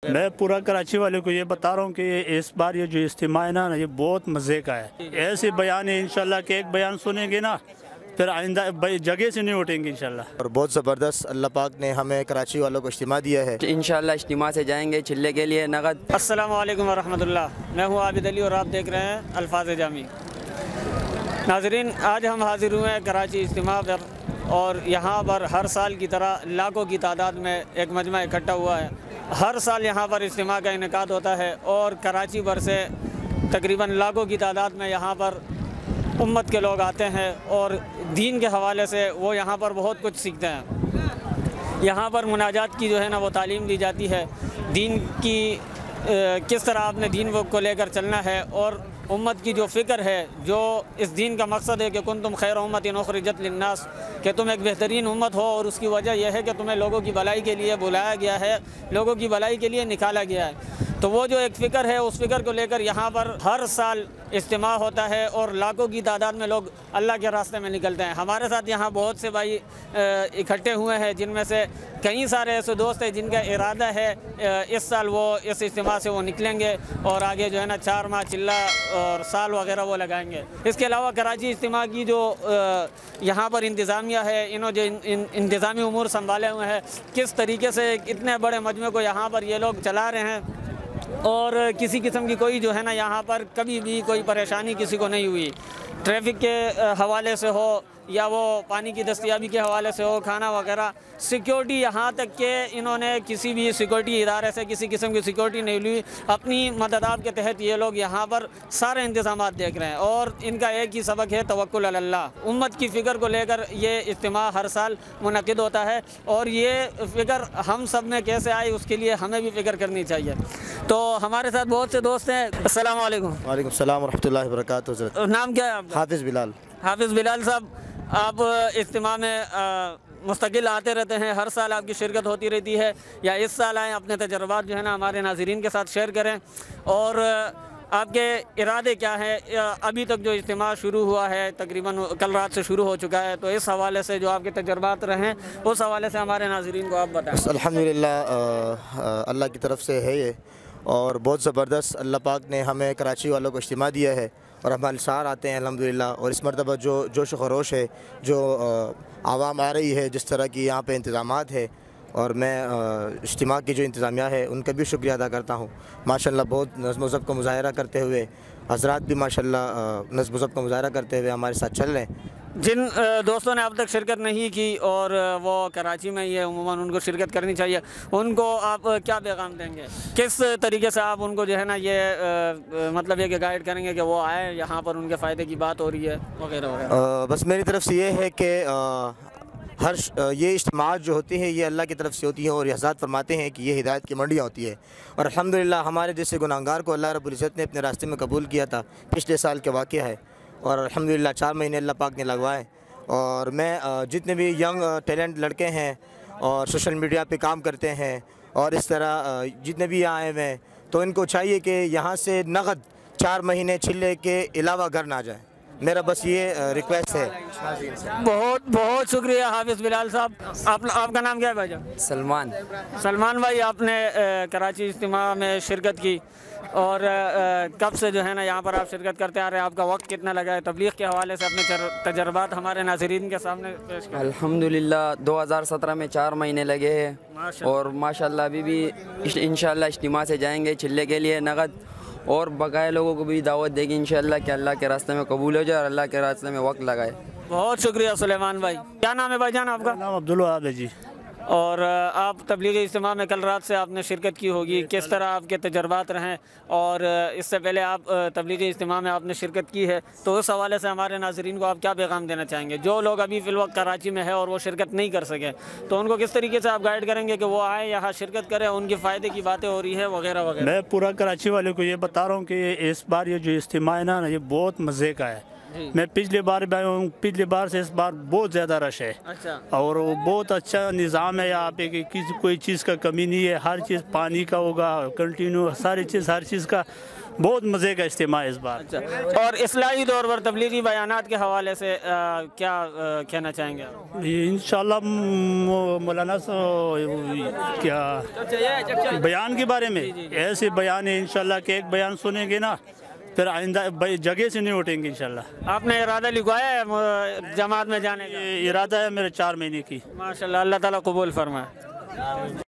मैं पूरा कराची वाले को ये बता रहा हूँ कि इस बार ये जो इज्तिमा है ना ये बहुत मज़े का है। ऐसे बयान है इंशाल्लाह कि एक बयान सुनेंगे ना फिर आइंदा जगह से नहीं उठेंगे इंशाल्लाह। और बहुत ज़बरदस्त अल्लाह पाक ने हमें कराची वालों को इज्तिमा दिया है। इंशाल्लाह इज्तिमा से जाएंगे चिल्ले के लिए नगद। अस्सलाम वालेकुम वरहमतुल्लाह। मैं हूँ आबिद अली और आप देख रहे हैं अल्फाज़ जामी। नाज़रीन, आज हम हाज़िर हुए हैं कराची इज्तिमा पर और यहाँ पर हर साल की तरह लाखों की तादाद में एक मजमा इकट्ठा हुआ है। हर साल यहाँ पर इज्तिमा का इनेकाद होता है और कराची भर से तकरीबन लाखों की तादाद में यहाँ पर उम्मत के लोग आते हैं और दीन के हवाले से वो यहाँ पर बहुत कुछ सीखते हैं। यहाँ पर मुनाजात की जो है ना वो तालीम दी जाती है, दीन की किस तरह आपने दीन को लेकर चलना है और उम्मत की जो फ़िक्र है, जो इस दीन का मकसद है कि कुंतुम खैर उम्मतिन उखरिजत लिन्नास, कि तुम एक बेहतरीन उम्मत हो और उसकी वजह यह है कि तुम्हें लोगों की भलाई के लिए बुलाया गया है, लोगों की भलाई के लिए निकाला गया है। तो वो जो एक फ़िक्र है उस फ़िक्र को लेकर यहाँ पर हर साल इज्तिमा होता है और लाखों की तादाद में लोग अल्लाह के रास्ते में निकलते हैं। हमारे साथ यहाँ बहुत से भाई इकट्ठे हुए हैं, जिनमें से कई सारे ऐसे दोस्त हैं जिनका इरादा है इस साल वो इस इज्तिमा से वो निकलेंगे और आगे जो है ना 4 माह चिल्ला और साल वगैरह वो लगाएंगे। इसके अलावा कराची इज्तिमा की जो यहाँ पर इंतज़ामिया है, इन्होंने जो इंतज़ामी उमूर संभाले हुए हैं, किस तरीके से इतने बड़े मजमे को यहाँ पर ये लोग चला रहे हैं और किसी किस्म की कोई जो है ना यहाँ पर कभी भी कोई परेशानी किसी को नहीं हुई। ट्रैफिक के हवाले से हो या वो पानी की दस्तयाबी के हवाले से हो, खाना वगैरह, सिक्योरिटी, यहाँ तक कि इन्होंने किसी भी सिक्योरिटी इदारे से किसी किस्म की सिक्योरिटी नहीं ली। अपनी मददात के तहत ये लोग यहाँ पर सारे इंतज़ामात देख रहे हैं और इनका एक ही सबक है, तवक्कुल अल्लाह। उम्मत की फ़िक्र को लेकर ये इज्तिमा हर साल मुनक़िद होता है और ये फ़िक्र हम सब में कैसे आए उसके लिए हमें भी फ़िक्र करनी चाहिए। तो हमारे साथ बहुत से दोस्त हैं। अस्सलाम वालेकुम। वालेकुम सलाम व रहमतुल्लाहि व बरकातुहू। नाम क्या है आपका? हाफिज़ बिलाल। हाफिज़ बिलाल साहब, आप इज्तिमा में मुस्तकिल आते रहते हैं, हर साल आपकी शिरकत होती रहती है या इस साल आएँ, अपने तजर्बात जो है ना हमारे नाज़रीन के साथ शेयर करें और आपके इरादे क्या हैं? अभी तक जो इज्तिमा शुरू हुआ है तकरीबन कल रात से शुरू हो चुका है, तो इस हवाले से जो आपके तजर्बात रहे उस हवाले से हमारे नाज़रीन को आप बताएँ। अल्हम्दुलिल्लाह अल्लाह की तरफ से है ये और बहुत ज़बरदस्त अल्लाह पाक ने हमें कराची वालों को इज्तिमा दिया है और हम अलसार आते हैं अल्हम्दुलिल्लाह। और इस मरतबा जो जोश खरोश है, जो आवाम आ रही है, जिस तरह की यहाँ पे इंतज़ामात है और मैं इज्तिमा की जो इंतज़ामिया है उनका भी शुक्रिया अदा करता हूँ। माशाल्लाह बहुत नज़्म व ज़ब्त का मुज़ाहरा करते हुए हज़रात भी माशाल्लाह नज़्म व ज़ब्त का मुज़ाहरा करते हुए हमारे साथ चल रहे हैं। जिन दोस्तों ने अब तक शिरकत नहीं की और वो कराची में ही है, उम्मन उनको शिरकत करनी चाहिए, उनको आप क्या पैगाम देंगे? किस तरीके से आप उनको जो है ना ये मतलब ये कि गाइड करेंगे कि वो आए, यहाँ पर उनके फ़ायदे की बात हो रही है वगैरह वगैरह? बस मेरी तरफ से ये है कि ये इज्तिमात जो होती है ये अल्लाह की तरफ से होती है और ये हज़रत फरमाते हैं कि ये हिदायत की मंडियाँ होती है और अल्हम्दुलिल्लाह हमारे जैसे गुनाहगार को अल्लाह रब्बुल इज़्ज़त ने अपने रास्ते में कबूल किया था। पिछले साल के वाक़या है और अल्हम्दुलिल्लाह 4 महीने अल्लाह पाक ने लगवाए और मैं जितने भी यंग टैलेंट लड़के हैं और सोशल मीडिया पे काम करते हैं और इस तरह जितने भी आए हुए हैं तो इनको चाहिए कि यहाँ से नगद 4 महीने छिल्ले के अलावा घर ना जाए। मेरा बस ये रिक्वेस्ट है। बहुत बहुत शुक्रिया हाफिज़ बिलाल साहब। आपका नाम क्या है भाईजान? सलमान। सलमान भाई, आपने कराची इज्तिमा में शिरकत की और कब से जो है ना यहाँ पर आप शिरकत करते आ रहे हैं? आपका वक्त कितना लगा है? तबलीग के हवाले से अपने तजर्बात हमारे नाज़रीन के सामने पेश करें। अल्हम्दुलिल्लाह 2017 में 4 महीने लगे हैं और माशाल्लाह अभी भी इंशाल्लाह इज्तिमा से जाएंगे चिल्ले के लिए नगद और बकाया लोगों को भी दावत देगी इंशाल्लाह कि अल्लाह के रास्ते में कबूल हो जाए और अल्लाह के रास्ते में वक्त लगाए। बहुत शुक्रिया सुलेमान भाई। क्या नाम है भाईजान आपका? नाम अब्दुल वहाब है जी। और आप तबलीग इज्तिमा में कल रात से आपने शिरकत की होगी, किस तरह आपके तजर्बात रहें और इससे पहले आप तबलीग इज्तिमा में आपने शिरकत की है, तो उस हवाले से हमारे नाज़रीन को आप क्या पैगाम देना चाहेंगे? जो लोग अभी फ़िलवक्त कराची में है और वो शिरकत नहीं कर सके, तो उनको किस तरीके से आप गाइड करेंगे कि वो आए, यहाँ शिरकत करें, उनके फ़ायदे की बातें हो रही है वगैरह वगैरह? मैं पूरा कराची वाले को ये बता रहा हूँ कि इस बार ये जो इज्तिमा है ना ये बहुत मज़े का है। मैं पिछली बार भी आया हूँ, पिछली बार से इस बार बहुत ज़्यादा रश है। अच्छा, और वो बहुत अच्छा निज़ाम है यहाँ पे कि किसी कोई चीज़ का कमी नहीं है, हर चीज़ पानी का होगा कंटिन्यू, सारी चीज़ हर चीज़ का बहुत मज़े का इज्तिमा है इस बार। अच्छा। और इस्लाही तौर पर तबलीगी बयानात के हवाले से क्या कहना चाहेंगे आप? इंशाल्लाह मौलाना क्या बयान के बारे में ऐसे बयान है इंशाल्लाह कि एक बयान सुनेंगे ना फिर आइंदा जगह से नहीं उठेंगे इंशाल्लाह। आपने इरादा लिखवाया है जमात में जाने का? ये इरादा है मेरे 4 महीने की। माशाल्लाह, अल्लाह ताला कबूल फरमाए।